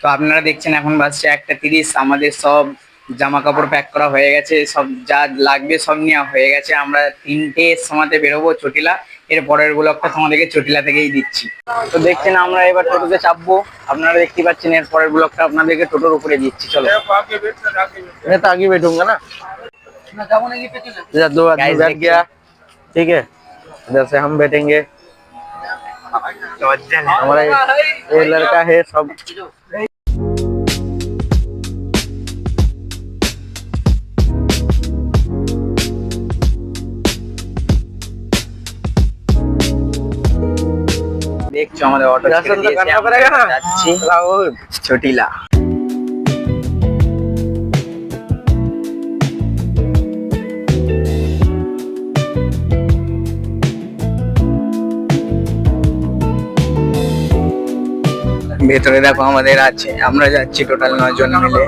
তো আপনারা দেখছেন এখন বাজছে 1:30। আমাদের সব জামা কাপড় প্যাক করা হয়ে গেছে, সব যা লাগবে সব নেওয়া হয়ে গেছে। আমরা 3টের সময়তে বেরোবো চটিলা। এর পরের ব্লগটা তোমাদেরকে চটিলা থেকেই দিচ্ছি। তো দেখছেন আমরা এবার টোটোতে চাপবো। আপনারা দেখতে পাচ্ছেন এর পরের ব্লগটা আপনাদেরকে টোটোর উপরে দিচ্ছি। চলো मैं तो आगे बैठूंगा ना। इधर दो आदमी बैठ गया, ठीक है। इधर से हम बैठेंगे। हमारा ये लड़का है सब। দেখছো আমাদের অটো ছেড়ে দিয়েছে, আমরা যাচ্ছি চটিলা। ভেতরে দেখো আমাদের আছে, আমরা যাচ্ছি টোটাল 9 জন মিলে।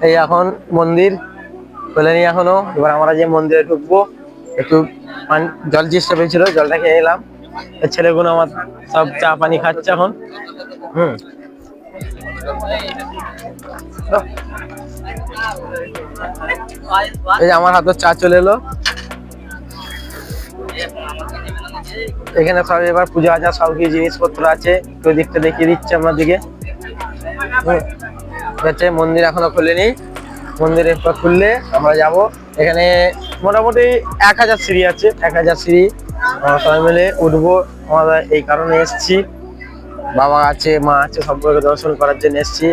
এই এখন মন্দির খোলেনি এখনো। এবার আমরা যে মন্দিরে ঢুকবো, একটু জল চেষ্টা পেয়েছিল, জলটা খেয়ে এলাম। ছেলেগুলো আমার সব চা পানি খাচ্ছে এখন। এই যে আমার হাতে চা চলে এলো। এখানে সব এবার পূজা আজা সব কিছু জিনিসপত্র আছে, ওই দিকটা দেখিয়ে দিচ্ছে আমার দিকে। মন্দির এখনো খোলেনি, মন্দিরের পর খুললে আমরা যাব। এখানে মোটামুটি 1000 সিঁড়ি আছে, 1000 সিঁড়ি। আমরা সবাই মিলে উঠবো, আমরা এই কারণে এসেছি। বাবা আছে, মা আছে, সবগুলোকে দর্শন করার জন্য এসেছি।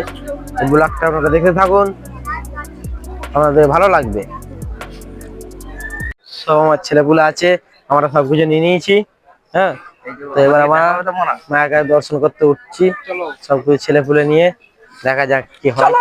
ব্লগটা আপনারা দেখতে থাকুন, আমাদের ভালো লাগবে। সব আমার ছেলেপুলে আছে, আমরা সবকিছু নিয়ে নিয়েছি। হ্যাঁ, তো এবার আমরা মায়ের দর্শন করতে উঠছি সবকিছু ছেলেপুলে নিয়ে। দেখা যাক কি হয়।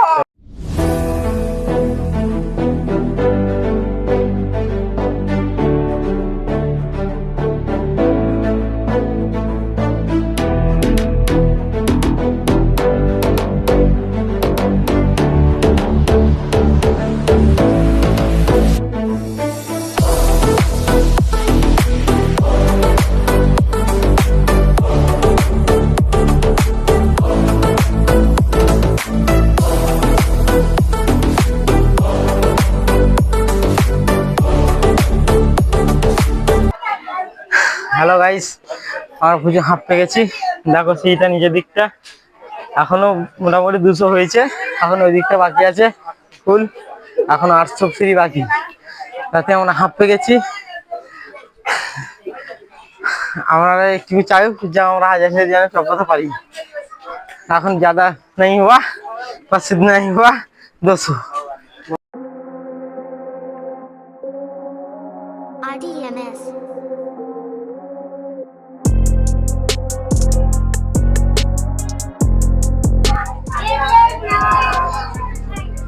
হ্যালো গাইস, আমার পুজো হাঁপতে গেছি। দেখো সিঁড়িটা নিচের দিকটা এখনো মোটামুটি 200 হয়েছে, এখন ওই দিকটা বাকি আছে ফুল, এখন 800 সিঁড়ি বাকি। তাতে আমরা হাঁপতে গেছি। আমরা একটু চাই যে আমরা 1000 সিঁড়ি জানে সব কথা পারি। এখন ज़्यादा नहीं हुआ, बस इतना ही हुआ, 200। RDMS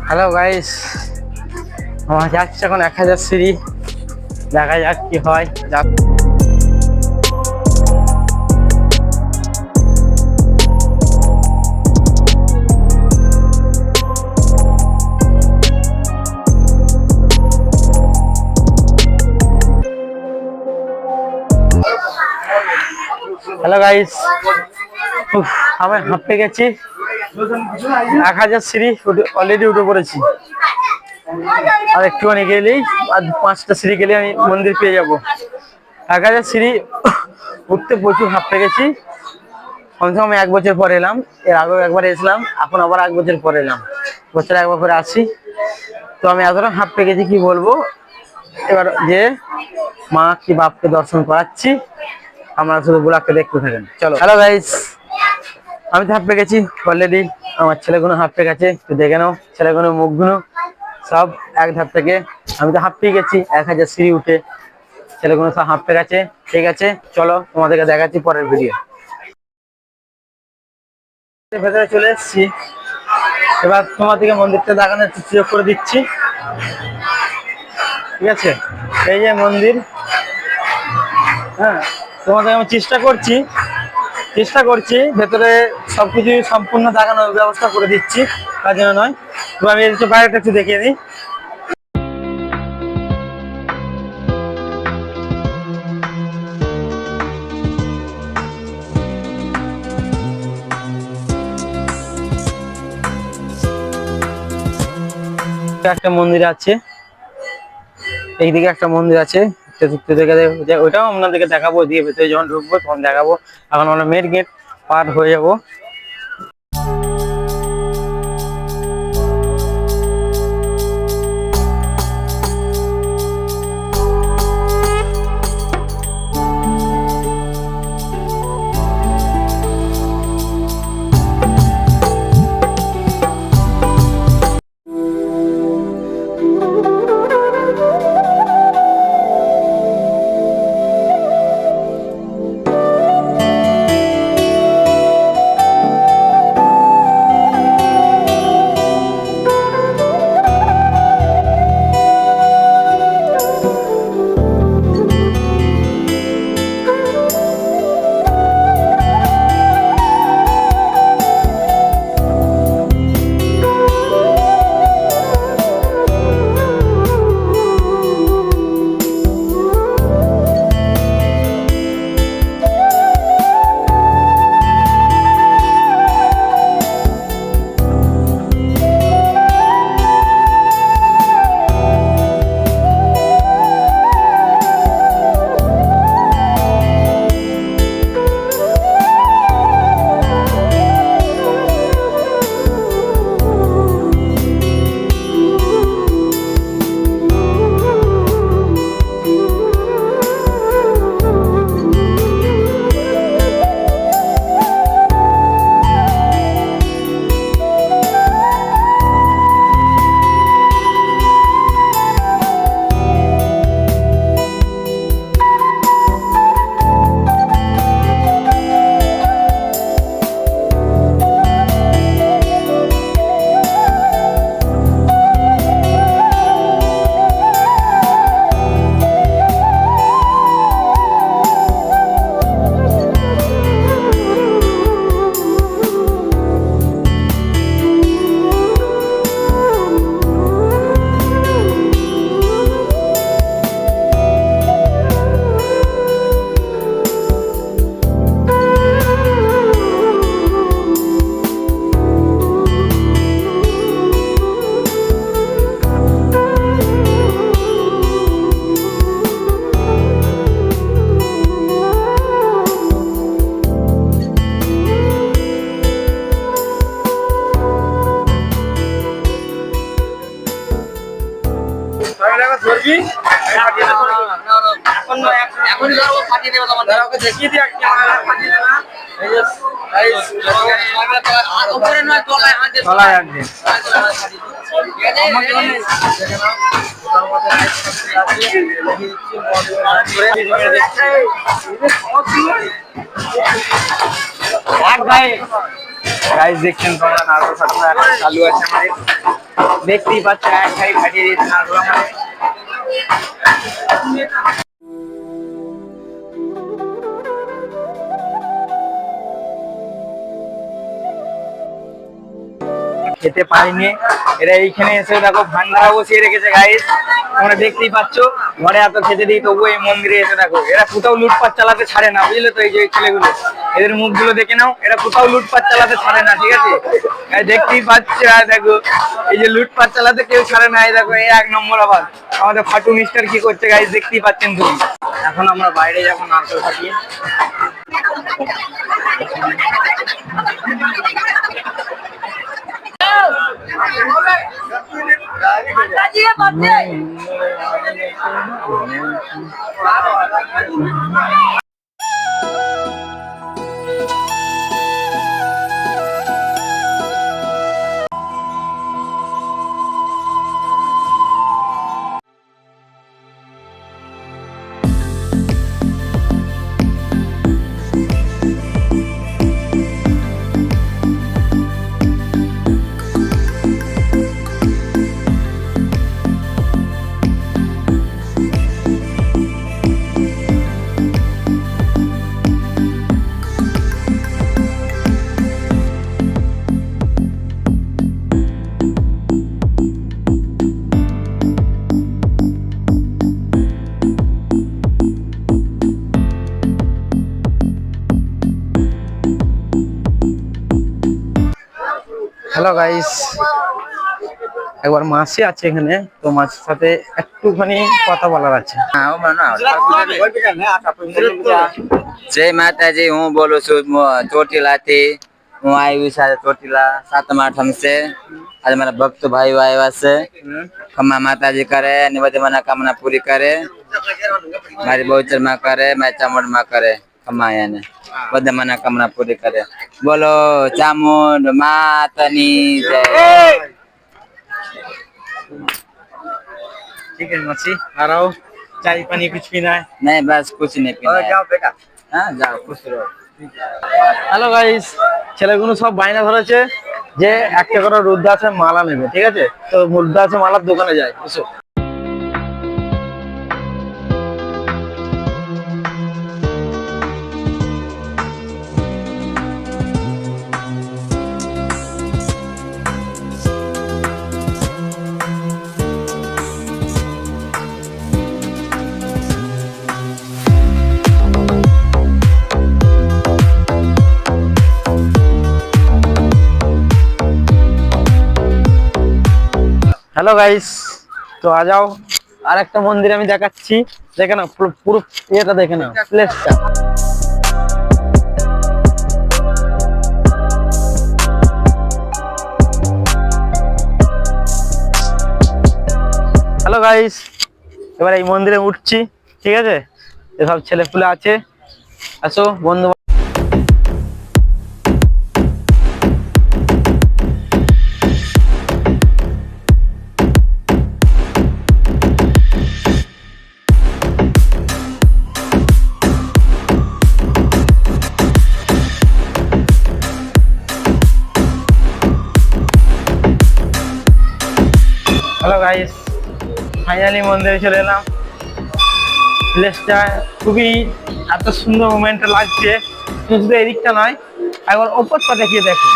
হ্যালো গাইস, আমরা যাচ্ছি এখন 1000 সিঁড়ি। দেখা যাক কি হয়। হ্যালো গাইস, আমি হাঁপতে গেছি। 1000 সিঁড়ি অলরেডি উঠে পড়েছি। আর একটুখানি গেলেই, আর 5টা সিঁড়ি গেলে আমি মন্দির পেয়ে যাবো। 1000 সিঁড়ি উঠতে প্রচুর হাঁপতে গেছি। কমসে কম 1 বছর পর এলাম। এর আগেও একবার এসলাম, এখন আবার 1 বছর পর এলাম। বছরে একবার করে আসি। তো আমি এতটা হাঁপ পেয়ে গেছি কি বলবো। এবার যে মা কি বাপকে দর্শন করাচ্ছি, আমরা শুধু ব্লগটা দেখতে থাকেন। চলো। হ্যালো গাইস, আমি তো হাঁপ পেয়ে গেছি অলরেডি। আমার ছেলেগুলো হাঁপ পেয়ে গেছে, তো দেখে নাও ছেলেগুলো মুখগুলো সব এক ধাপ থেকে। আমি তো হাঁপ পেয়ে গেছি 1000 সিঁড়ি উঠে, ছেলেগুলো সব হাঁপ পেয়ে গেছে। ঠিক আছে, চলো তোমাদেরকে দেখাচ্ছি পরের ভিডিও। ভেতরে চলে এসেছি, এবার তোমাদেরকে মন্দিরটা দেখানোর সুযোগ করে দিচ্ছি। ঠিক আছে, এই যে মন্দির। হ্যাঁ, তোমাদের আমি চেষ্টা করছি ভেতরে সবকিছু সম্পূর্ণ দেখানোর ব্যবস্থা করে দিচ্ছি, তার জন্য নয়। তো আমি একটু বাইরেটা একটু দেখিয়ে দিই। একটা মন্দির আছে, এইদিকে একটা মন্দির আছে, ওইটাও আপনাদেরকে দেখাবো। দিয়ে ভেতরে যখন ঢুকবো তখন দেখাবো। এখন আমরা মেন গেট পার হয়ে যাবো। গাইস দেখছেন তোমরা, নারকেল ফাটানো এখন চালু আছে আমাদের। দেখতেই পাচ্ছ এক ভাই ফাটিয়ে দিয়েছে নারকেল আমাদের। খেতে পারিনি, এরা এইখানে এসে দেখো ভান্ডারা বসিয়ে রেখেছে গাইস, তোমরা দেখতেই পাচ্ছ। ঘরে এত খেতে দিই তবুও এই মন্দিরে এসে দেখো এরা কোথাও লুটপাট চালাতে ছাড়ে না, বুঝলে তো। এই যে ছেলেগুলো, এদের মুখগুলো দেখে নাও, এরা কোথাও লুটপাট চালাতে ছাড়ে না, ঠিক আছে। দেখতেই পাচ্ছ, আর দেখো এই যে লুটপাট চালাতে কেউ ছাড়ে না। এই দেখো এই 1 নম্বর আবার আমাদের ফাটু মিস্টার কি করছে গাইস, দেখতেই পাচ্ছেন তুমি। এখন আমরা বাইরে যাবো নারকেল ফাটিয়ে। হ্যালো গাইস, একবার মাসি আছে এখানে, তো মাসির সাথে একটুখানি কথা বলার আছে। जय माता जी। हूँ बोलो छु चोटीला थी। हूँ आई हुई सारे चोटीला 7 आठम से। आज मेरा भक्त भाई आया से खम्मा माता जी करे निवद मनोकामना पूरी करे, मारी बहुचर माँ करे, मैं चामुंड माँ करे, खम्मा याने बद मनोकामना पूरी करे। बोलो चामुंड मातनी जय। ठीक है मासी, आ रहा हूँ। चाय पानी कुछ पीना है? नहीं बस कुछ नहीं पीना है। हाँ जाओ खुश रहो। হ্যালো গাইস, ছেলেগুলো সব বায়না ধরেছে যে একটা করে রুদ্রাক্ষের মালা নেবে, ঠিক আছে? তো রুদ্রাক্ষের মালার দোকানে যাই, এসো। হ্যালো গাইস, তো আ যাও, আর একটা মন্দির আমি দেখাচ্ছি। দেখে নাও পুরো পুরো ইয়েটা, দেখে নাও প্লেসটা। হ্যালো গাইস, এবার এই মন্দিরে উঠছি, ঠিক আছে? এসব ছেলেপুলে আছে, আসো বন্ধু। হ্যালো গাইস, ফাইনালি মন্দিরে চলে এলাম। প্লেসটা খুবই এত সুন্দর মোমেন্ট লাগছে, শুধু এদিকটা নয়, একবার ওপরটা দেখিয়ে দেখো।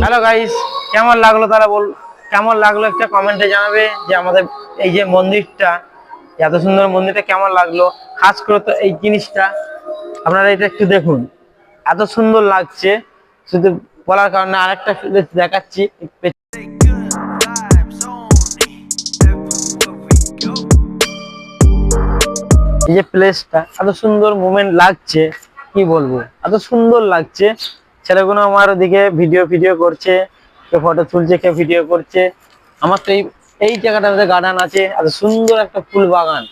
হ্যালো গাইস, কেমন লাগলো তারা কেমন লাগলো একটা কমেন্টে জানাবে যে আমাদের এই যে মন্দিরটা, এত সুন্দর মন্দিরটা কেমন লাগলো। খাস করে তো এই জিনিসটা আপনারা এটা একটু দেখুন, এত সুন্দর লাগছে, শুধু বলার কারণে। আরেকটা দেখাচ্ছি, এই যে প্লেসটা এত সুন্দর মোমেন্ট লাগছে, কি বলবো, এত সুন্দর লাগছে। ছেলেগুলো আমার ওদিকে ভিডিও করছে, কেউ ফটো তুলছে, কেউ ভিডিও করছে। আমার তো এই জায়গাটাতে গার্ডেন আছে, এত সুন্দর একটা ফুল বাগান,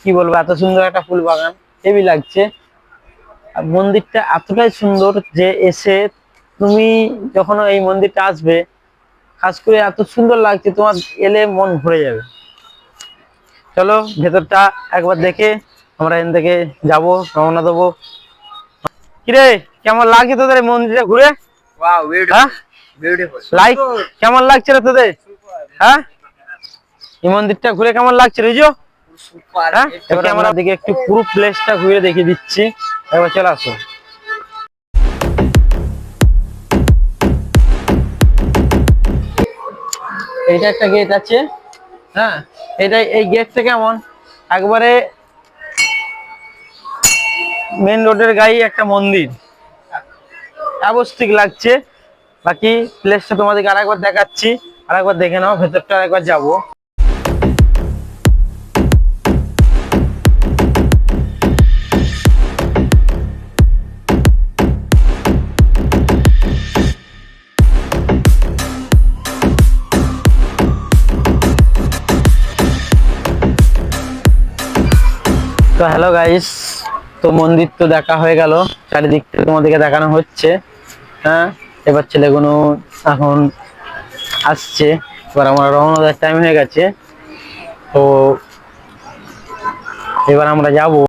কি বলবো, এত সুন্দর একটা ফুল বাগান, হেভি লাগছে। আর মন্দিরটা এতটাই সুন্দর যে এসে তুমি যখন এই মন্দিরটা আসবে, খাস করে এত সুন্দর লাগছে, তোমার এলে মন ভরে যাবে। চলো ভেতরটা একবার দেখে আমরা এখান থেকে যাবো, রওনা দেবো। কিরে কেমন লাগছে তোদের এই মন্দিরটা ঘুরে? ওয়াও, হ্যাঁ বিউটিফুল। লাইক কেমন লাগছে রে তোদের? হ্যাঁ এই মন্দিরটা ঘুরে কেমন লাগছে রিজু? সুপার। হ্যাঁ এবার আমরা দিকে একটু পুরো প্লেসটা ঘুরে দেখিয়ে দিচ্ছি, একবার চলে আসো। এইটা একটা গেট আছে, হ্যাঁ এই গেটটা কেমন একবারে মেন রোডের গায়ে একটা মন্দির, অবস্থিক লাগছে। বাকি প্লেসটা তোমাদেরকে আরেকবার দেখাচ্ছি, আরেকবার দেখে নাও, ভেতরটা আরেকবার যাবো। তো হ্যালো গাইস, তো মন্দির তো দেখা হয়ে গেল, চারিদিক থেকে তোমাদেরকে দেখানো হচ্ছে। হ্যাঁ এবার ছেলেগুলো এখন আসছে, এবার আমার রওনা দেওয়ার টাইম হয়ে গেছে। তো এবার আমরা যাব।